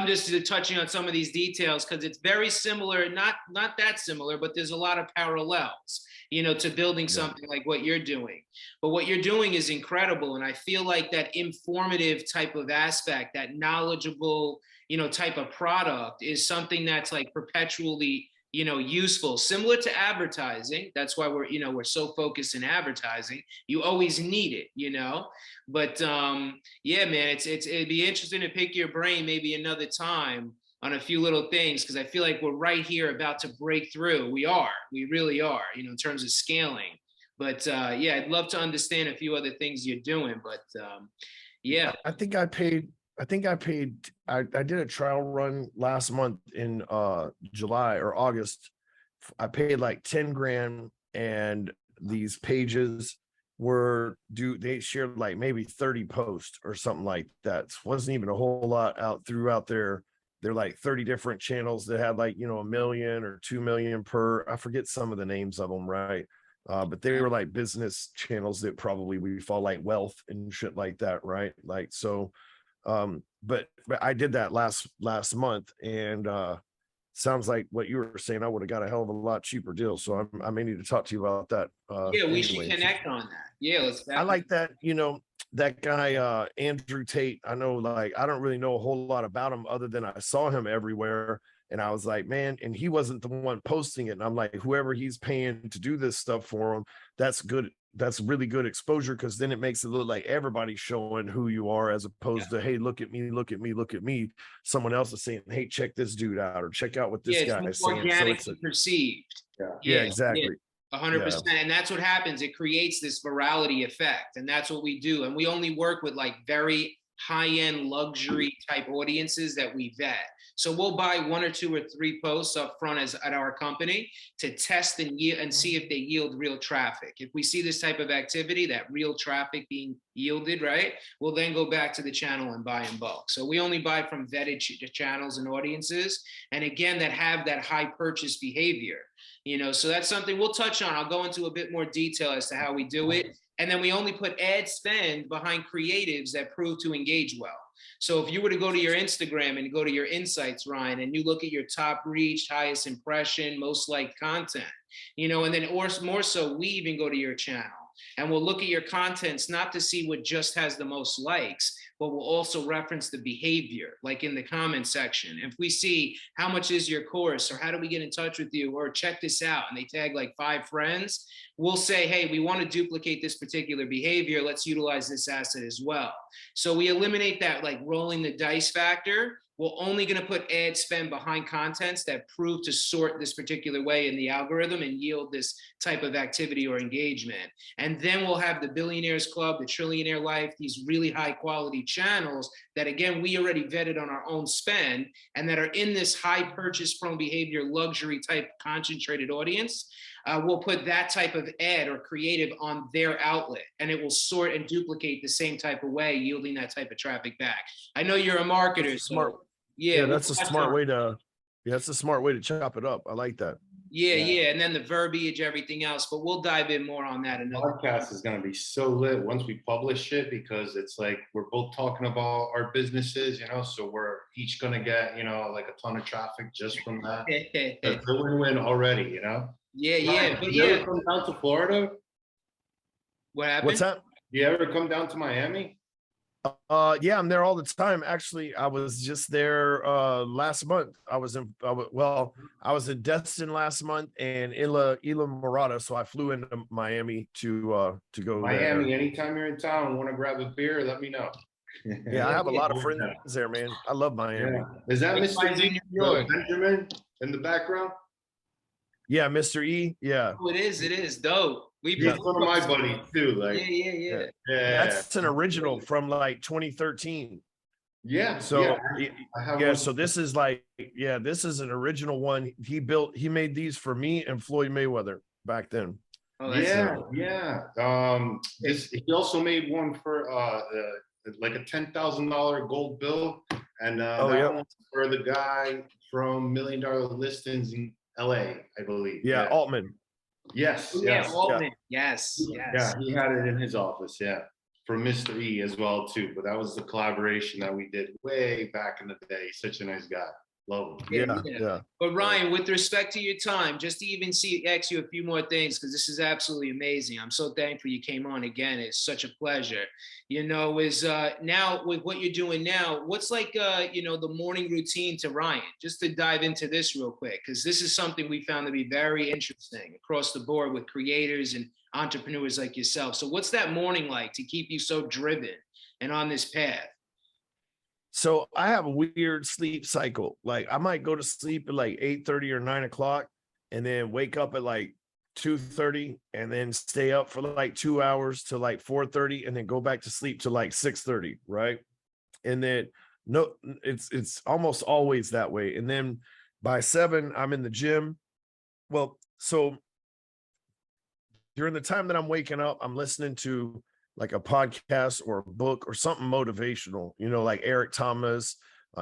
just touching on some of these details because it's very similar, not that similar, but there's a lot of parallels, to building something like what you're doing. But what you're doing is incredible. And I feel like that informative type of aspect, that knowledgeable, type of product is something that's like perpetually, useful, similar to advertising. That's why we're so focused in advertising. You always need it, but yeah, man, it'd be interesting to pick your brain maybe another time on a few little things, because I feel like we're right here about to break through. We really are, in terms of scaling. But yeah, I'd love to understand a few other things you're doing. But yeah, I did a trial run last month in July or August. I paid like 10 grand, and these pages they shared like maybe 30 posts or something like that. It wasn't even a whole lot out throughout they're like 30 different channels that had like, 1 million or 2 million per, I forget some of the names of them, right? But they were like business channels that probably we follow, like wealth and shit like that, right? Like, so but I did that last month, and sounds like what you were saying. I would have got a hell of a lot cheaper deal. So I may need to talk to you about that. Yeah, we should Anyway, connect on that. Yeah, let's. I like that. That guy, Andrew Tate. I know, like, I don't really know a whole lot about him other than I saw him everywhere. And I was like, man, and he wasn't the one posting it. And I'm like, whoever he's paying to do this stuff for him, that's good. That's really good exposure, because then it makes it look like everybody's showing who you are, as opposed to, hey, look at me, look at me, look at me. Someone else is saying, hey, check this dude out, or check out what this guy is saying. Organically perceived. Yeah, exactly. 100%. And that's what happens. It creates this virality effect. And that's what we do. And we only work with like very high-end luxury type audiences that we vet. So we'll buy 1 or 2 or 3 posts up front at our company to test and see if they yield real traffic. If we see this type of activity, that real traffic being yielded, right, we'll then go back to the channel and buy in bulk. So we only buy from vetted channels and audiences, and again, that have that high purchase behavior. So that's something we'll touch on. I'll go into a bit more detail as to how we do it. And then we only put ad spend behind creatives that prove to engage well. So if you were to go to your Instagram and go to your insights, Ryan, and you look at your top reach, highest impression, most liked content, and then or more so, we even go to your channel and we'll look at your contents, not to see what just has the most likes, but we'll also reference the behavior, like in the comment section. If we see how much is your course, or how do we get in touch with you, or check this out, and they tag like 5 friends, we'll say, hey, we want to duplicate this particular behavior. Let's utilize this asset as well. So we eliminate that like rolling the dice factor. We're only going to put ad spend behind contents that prove to sort this particular way in the algorithm and yield this type of activity or engagement. And then we'll have the Billionaires Club, the Trillionaire Life, these really high quality channels that, again, we already vetted on our own spend and that are in this high purchase prone behavior, luxury type concentrated audience. We'll put that type of ad or creative on their outlet, and it will sort and duplicate the same type of way, yielding that type of traffic back. I know you're a marketer, smart. So yeah, that's a smart way to. Yeah, that's a smart way to chop it up. I like that. Yeah, and then the verbiage, everything else. But we'll dive in more on that. The podcast is going to be so lit once we publish it, because it's like we're both talking about our businesses, so we're each going to get, like a ton of traffic just from that. It's a win-win already, Yeah. But you ever come down to Florida? What happened? What's that? Do you ever come down to Miami? Yeah, I'm there all the time. Actually, I was just there last month. I was in Destin last month and Illobregat, so I flew into Miami to go Miami, there. anytime you're in town and want to grab a beer, let me know. Yeah, I have a lot of friends there, man. I love Miami. Yeah. Is that Mr. Benjamin in the background? Yeah, Mr. E. Yeah. Oh, it is dope. He's one of my buddies too. Like, yeah. That's an original from like 2013. Yeah. So so this is like, this is an original one. He made these for me and Floyd Mayweather back then. Oh, yeah. He also made one for like a $10,000 gold bill, and that one's for the guy from $1 Million Listings in LA, I believe. Yeah, Altman. Yes. Altman. Yes. Yeah, he had it in his office. Yeah, for Mr. E as well too. But that was the collaboration that we did way back in the day. Such a nice guy. Love him. Yeah. But Ryan, with respect to your time, just to even ask you a few more things, because this is absolutely amazing. I'm so thankful you came on again. It's such a pleasure. Is now with what you're doing now, what's like the morning routine to Ryan? Just to dive into this real quick, because this is something we found to be very interesting across the board with creators and entrepreneurs like yourself. So what's that morning like to keep you so driven and on this path? So I have a weird sleep cycle. Like I might go to sleep at like 8:30 or 9 o'clock and then wake up at like 2:30 and then stay up for like 2 hours to like 4:30 and then go back to sleep to like 6:30. Right. And then it's almost always that way. And then by 7, I'm in the gym. Well, so during the time that I'm waking up, I'm listening to like a podcast or a book or something motivational, like Eric Thomas,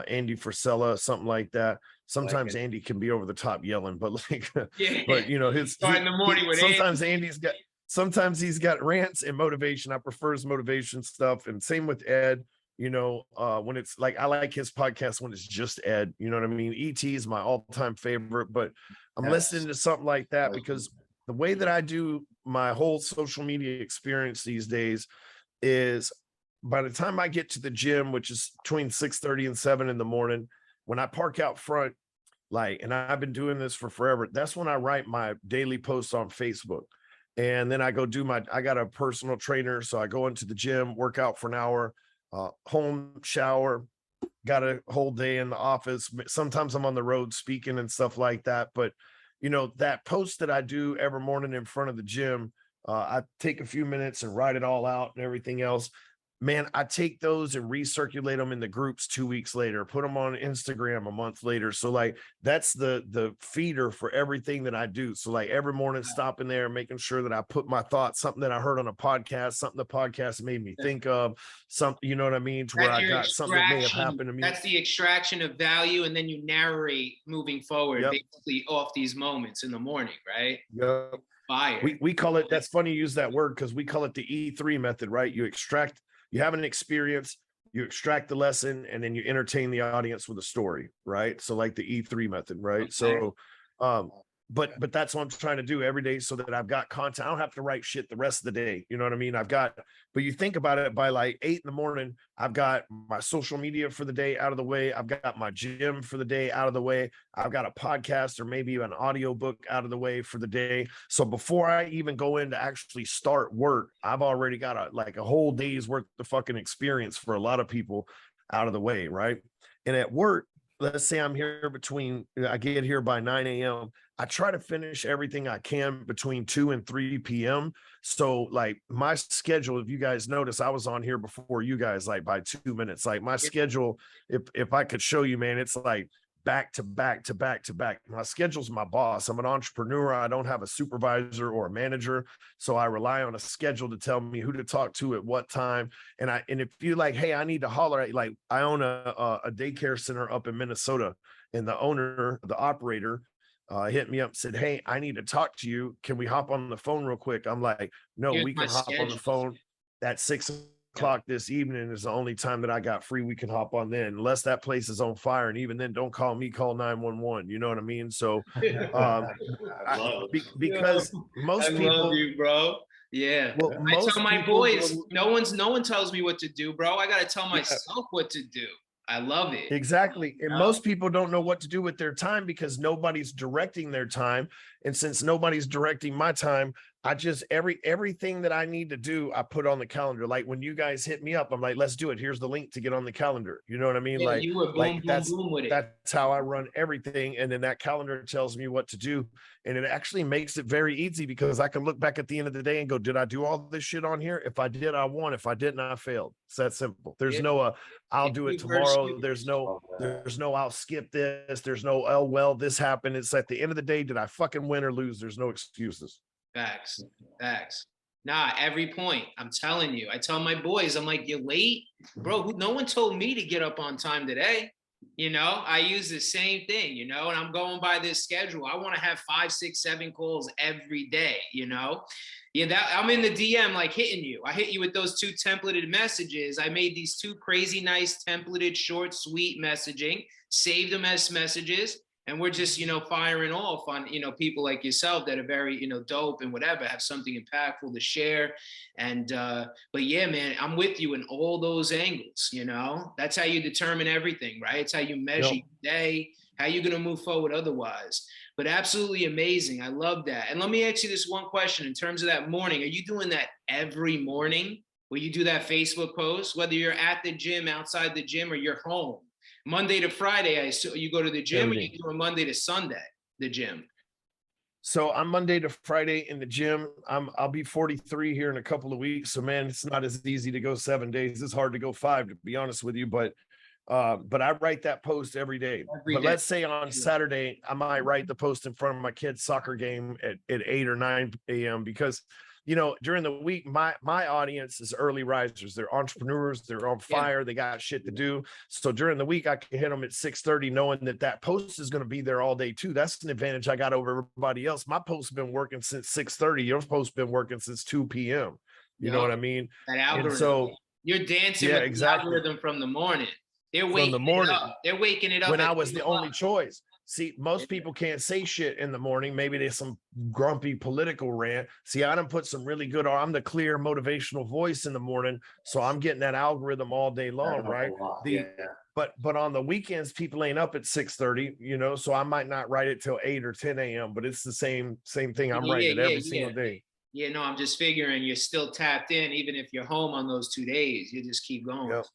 Andy Frisella, something like that. Sometimes Andy can be over the top yelling, but his start in the morning with sometimes he's got rants and motivation. I prefer his motivation stuff. And same with Ed. when it's like, I like his podcast when it's just Ed, you know what I mean? ET is my all-time favorite, but I'm listening to something like that because the way that I do my whole social media experience these days is by the time I get to the gym, which is between 6:30 and 7 in the morning, when I park out front, like, and I've been doing this for forever, that's when I write my daily posts on Facebook. And then I go I got a personal trainer. So I go into the gym, work out for an hour, home, shower, got a whole day in the office. Sometimes I'm on the road speaking and stuff like that. But, that post that I do every morning in front of the gym, I take a few minutes and write it all out and everything else. Man, I take those and recirculate them in the groups 2 weeks later, put them on Instagram a month later. So like that's the feeder for everything that I do. So like every morning stopping there, making sure that I put my thoughts, something that I heard on a podcast, something the podcast made me think of, something, you know what I mean? To where I got something that may have happened to me. That's the extraction of value. And then you narrate moving forward, basically off these moments in the morning, right? Yep. Fire. We call it, that's funny you use that word because we call it the E3 method, right? You have an experience, you extract the lesson, and then you entertain the audience with a story, right? So like the E3 method, right? Okay. So, but that's what I'm trying to do every day so that I've got content. I don't have to write shit the rest of the day. You know what I mean? But you think about it, by like 8 in the morning, I've got my social media for the day out of the way. I've got my gym for the day out of the way. I've got a podcast or maybe an audio book out of the way for the day. So before I even go in to actually start work, I've already got a whole day's worth of fucking experience for a lot of people out of the way. Right. And at work, let's say I'm here I get here by 9 a.m. I try to finish everything I can between 2 and 3 p.m. So like my schedule, if you guys notice, I was on here before you guys, like by 2 minutes, like my schedule, if I could show you, man, it's like back to back to back to back. My schedule's my boss. I'm an entrepreneur. I don't have a supervisor or a manager. So I rely on a schedule to tell me who to talk to at what time. And if you like, hey, I need to holler at you, like I own a daycare center up in Minnesota, and the operator, hit me up and said, hey, I need to talk to you. Can we hop on the phone real quick? I'm like, no, we can hop on the phone at 6 o'clock this evening is the only time that I got free. We can hop on then, unless that place is on fire. And even then, don't call me, call 911. You know what I mean? So, because most people love you, bro. Yeah. Well, I tell my boys, no one tells me what to do, bro. I got to tell myself what to do. I love it. Exactly. And most people don't know what to do with their time because nobody's directing their time. And since nobody's directing my time, I just everything that I need to do, I put on the calendar. Like when you guys hit me up, I'm like, let's do it. Here's the link to get on the calendar. You know what I mean? Yeah, like you were boom, boom with it. That's how I run everything. And then that calendar tells me what to do. And it actually makes it very easy because I can look back at the end of the day and go, did I do all this shit on here? If I did, I won. If I didn't, I failed. It's that simple. There's no I'll do it tomorrow. There's no I'll skip this. There's no, oh well, this happened. It's at the end of the day, did I fucking win or lose? There's no excuses. Facts. Nah, every point. I'm telling you. I tell my boys, I'm like, you're late? Bro, no one told me to get up on time today. I use the same thing, and I'm going by this schedule. I want to have 5, 6, 7 calls every day, Yeah, that I'm in the DM like hitting you. I hit you with those 2 templated messages. I made these 2 crazy nice templated, short, sweet messaging, saved them as messages. And we're just, firing off on, people like yourself that are very, dope and whatever, have something impactful to share. And, but yeah, man, I'm with you in all those angles, that's how you determine everything, right? It's how you measure your day, how you're going to move forward otherwise. But absolutely amazing. I love that. And let me ask you this one question in terms of that morning. Are you doing that every morning where you do that Facebook post, whether you're at the gym, outside the gym, or you're home? Monday to Friday, I assume you go to the gym, or you do a Monday to Sunday, the gym? So I'm Monday to Friday in the gym. I'll be 43 here in a couple of weeks. So man, it's not as easy to go 7 days. It's hard to go 5, to be honest with you. But I write that post every day. Let's say on Saturday, I might write the post in front of my kid's soccer game at 8 or 9 a.m. because during the week, my audience is early risers. They're entrepreneurs. They're on fire. They got shit to do. So during the week, I can hit them at 6:30, knowing that post is going to be there all day too. That's an advantage I got over everybody else. My post's been working since 6:30. Your post's been working since 2 p.m. You know what I mean? That algorithm. And so You're dancing Yeah, with the exactly. algorithm from the morning. They're From the waking it morning. up. They're waking it up When at I was 2 the only o'clock. choice. See, most people can't say shit in the morning. Maybe there's some grumpy political rant. See, I done put some really good, I'm the clear motivational voice in the morning. So I'm getting that algorithm all day long, right? Yeah. But on the weekends, people ain't up at 6:30, you know, so I might not write it till 8 or 10 a.m., but it's the same thing. I'm writing it every single day. Yeah, no, I'm just figuring you're still tapped in, even if you're home on those 2 days. You just keep going. Yep.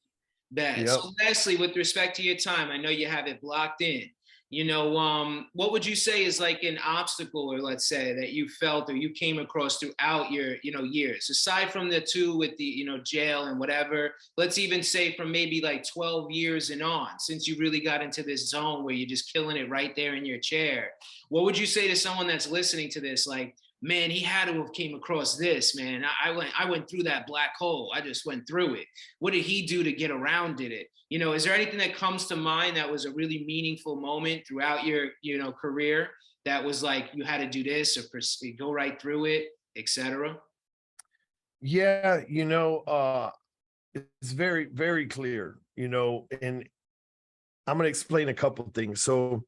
Bad. Yep. So lastly, with respect to your time, I know you have it blocked in. What would you say is like an obstacle, or let's say that you felt or you came across throughout your, years, aside from the two with the, jail and whatever, let's even say from maybe like 12 years and on, since you really got into this zone where you're just killing it right there in your chair. What would you say to someone that's listening to this? Like, man, he had to have came across this, man. I went through that black hole. I just went through it. What did he do to get around it? Is there anything that comes to mind that was a really meaningful moment throughout your, career that was like, you had to do this or go right through it, etc.? Yeah. It's very, very clear, and I'm going to explain a couple of things. So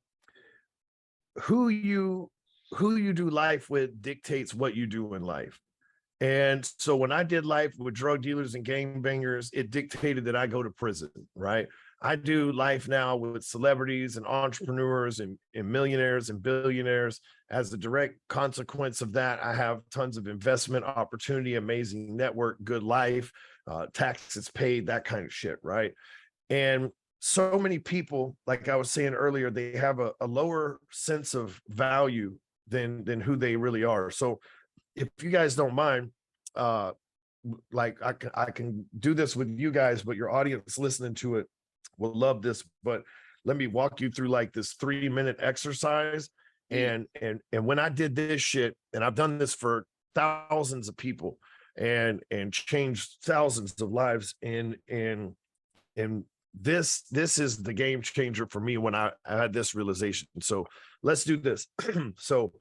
who you do life with dictates what you do in life. And so when I did life with drug dealers and gangbangers, it dictated that I go to prison, right? I do life now with celebrities and entrepreneurs and millionaires and billionaires. As a direct consequence of that, I have tons of investment opportunity, amazing network, good life, taxes paid, that kind of shit, right? And so many people, like I was saying earlier, they have a lower sense of value than who they really are. So if you guys don't mind, like I can do this with you guys, but your audience listening to it will love this. But let me walk you through like this 3-minute exercise. And when I did this shit, and I've done this for thousands of people and changed thousands of lives, and this is the game changer for me when I had this realization. So let's do this. So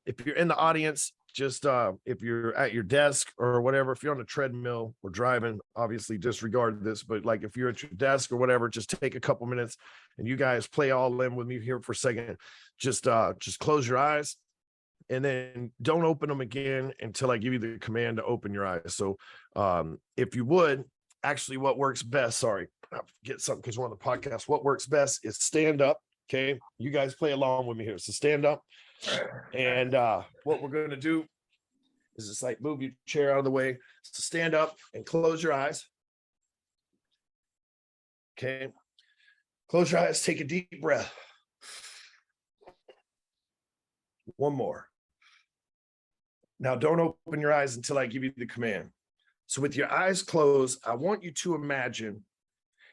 if you're in the audience, just if you're at your desk or whatever, if you're on a treadmill or driving, obviously disregard this, but like if you're at your desk or whatever, just take a couple minutes and you guys play all in with me here for a second. Just close your eyes and then don't open them again until I give you the command to open your eyes. So if you would, actually what works best, sorry, I forget something because we're on the podcast. What works best is stand up. Okay. You guys play along with me here. So stand up. And what we're going to do is just like move your chair out of the way. So stand up and close your eyes. Okay. Close your eyes. Take a deep breath. One more. Now don't open your eyes until I give you the command. So with your eyes closed, I want you to imagine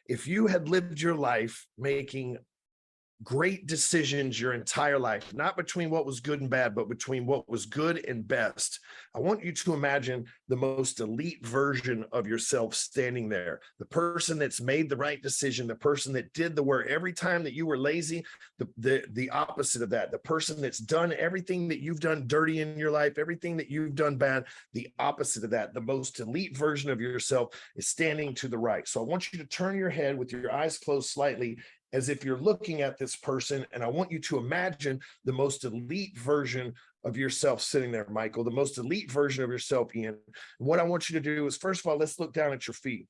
if you had lived your life making great decisions your entire life, not between what was good and bad, but between what was good and best. I want you to imagine the most elite version of yourself standing there, the person that's made the right decision, the person that did the work every time that you were lazy, the opposite of that, the person that's done everything that you've done dirty in your life, everything that you've done bad, the opposite of that, the most elite version of yourself is standing to the right. So I want you to turn your head with your eyes closed slightly as if you're looking at this person, and I want you to imagine the most elite version of yourself sitting there, Michael, the most elite version of yourself, Ian. And what I want you to do is, first of all, let's look down at your feet,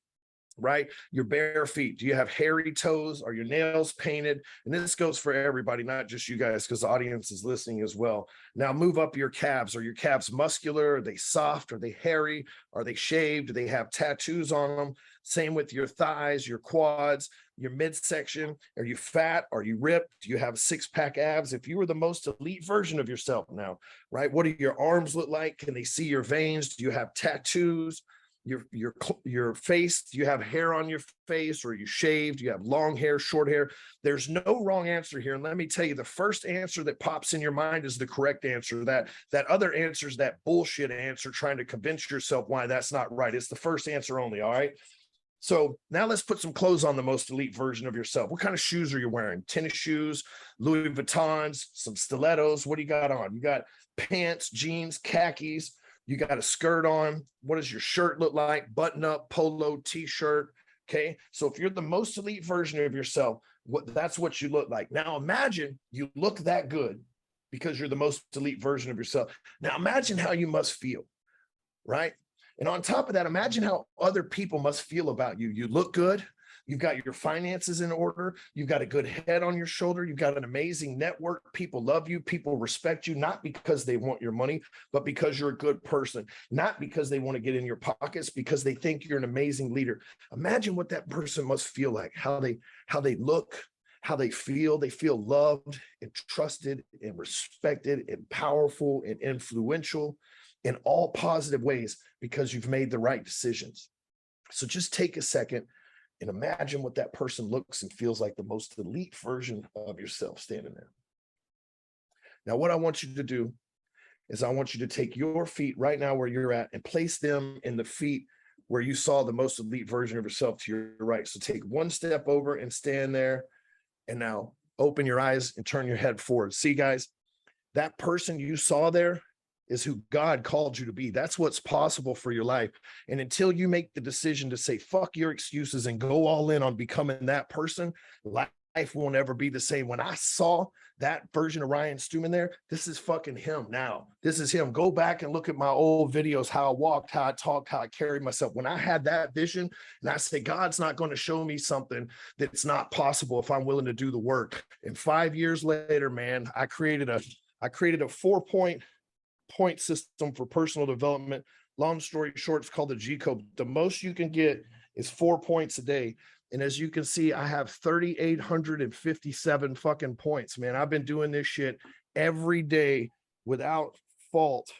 right? Your bare feet. Do you have hairy toes? Are your nails painted? And this goes for everybody, not just you guys, because the audience is listening as well. Now move up your calves. Are your calves muscular? Are they soft? Are they hairy? Are they shaved? Do they have tattoos on them? Same with your thighs, your quads, your midsection. Are you fat? Are you ripped? Do you have six-pack abs? If you were the most elite version of yourself now, right? What do your arms look like? Can they see your veins? Do you have tattoos? Your face, do you have hair on your face, or are you shaved? Do you have long hair, short hair? There's no wrong answer here. And let me tell you, the first answer that pops in your mind is the correct answer. That other answer is that bullshit answer trying to convince yourself why that's not right. It's the first answer only. All right. So now let's put some clothes on the most elite version of yourself. What kind of shoes are you wearing? Tennis shoes, Louis Vuittons, some stilettos. What do you got on? You got pants, jeans, khakis. You got a skirt on. What does your shirt look like? Button up, polo, t-shirt. Okay. So if you're the most elite version of yourself, that's what you look like. Now imagine you look that good because you're the most elite version of yourself. Now imagine how you must feel, right? And on top of that, imagine how other people must feel about you. You look good. You've got your finances in order. You've got a good head on your shoulder. You've got an amazing network. People love you. People respect you, not because they want your money, but because you're a good person, not because they want to get in your pockets, because they think you're an amazing leader. Imagine what that person must feel like, how they look, how they feel. They feel loved and trusted and respected and powerful and influential in all positive ways because you've made the right decisions. So just take a second and imagine what that person looks and feels like, the most elite version of yourself standing there. Now, what I want you to do is I want you to take your feet right now where you're at and place them in the feet where you saw the most elite version of yourself to your right. So take one step over and stand there. And now open your eyes and turn your head forward. See, guys, that person you saw there is who God called you to be. That's what's possible for your life. And until you make the decision to say, fuck your excuses and go all in on becoming that person, life won't ever be the same. When I saw that version of Ryan Stewman there, this is fucking him now. This is him. Go back and look at my old videos, how I walked, how I talked, how I carried myself. When I had that vision and I say, God's not going to show me something that's not possible if I'm willing to do the work. And 5 years later, man, I created a 4-point system for personal development. Long story short, it's called the G code. The most you can get is 4 points a day. And as you can see, I have 3,857 fucking points, man. I've been doing this shit every day without fault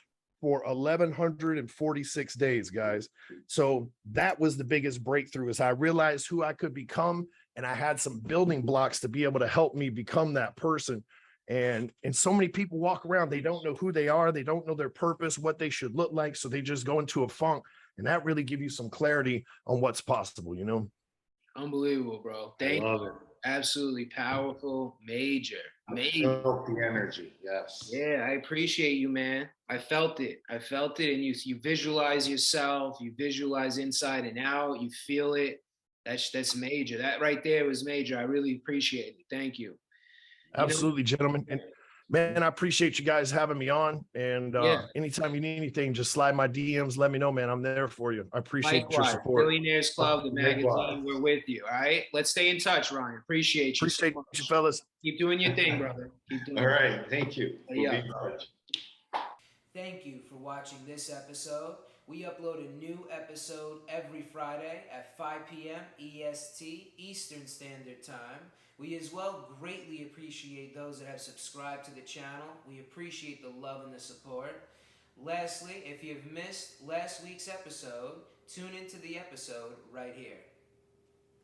for 1,146 days, guys. So that was the biggest breakthrough, is I realized who I could become, and I had some building blocks to be able to help me become that person. And so many people walk around, they don't know who they are, they don't know their purpose, what they should look like, so they just go into a funk, and that really gives you some clarity on what's possible, you know. Unbelievable, bro. Thank you. Absolutely powerful, major. Felt the energy. Yes. Yeah, I appreciate you, man. I felt it, and you visualize yourself, you visualize inside and out, you feel it. That's major. That right there was major. I really appreciate it. Thank you. Absolutely, gentlemen. And man, I appreciate you guys having me on. And Yeah. anytime you need anything, just slide my DMs. Let me know, man. I'm there for you. I appreciate your support. Billionaires Club, the magazine, we're with you. All right. Let's stay in touch, Ryan. Appreciate you. Appreciate you, fellas. Keep doing your thing, brother. Keep doing All right. Thank you. We'll be in touch. Thank you for watching this episode. We upload a new episode every Friday at 5 p.m. EST, Eastern Standard Time. We as well greatly appreciate those that have subscribed to the channel. We appreciate the love and the support. Lastly, if you've missed last week's episode, tune into the episode right here.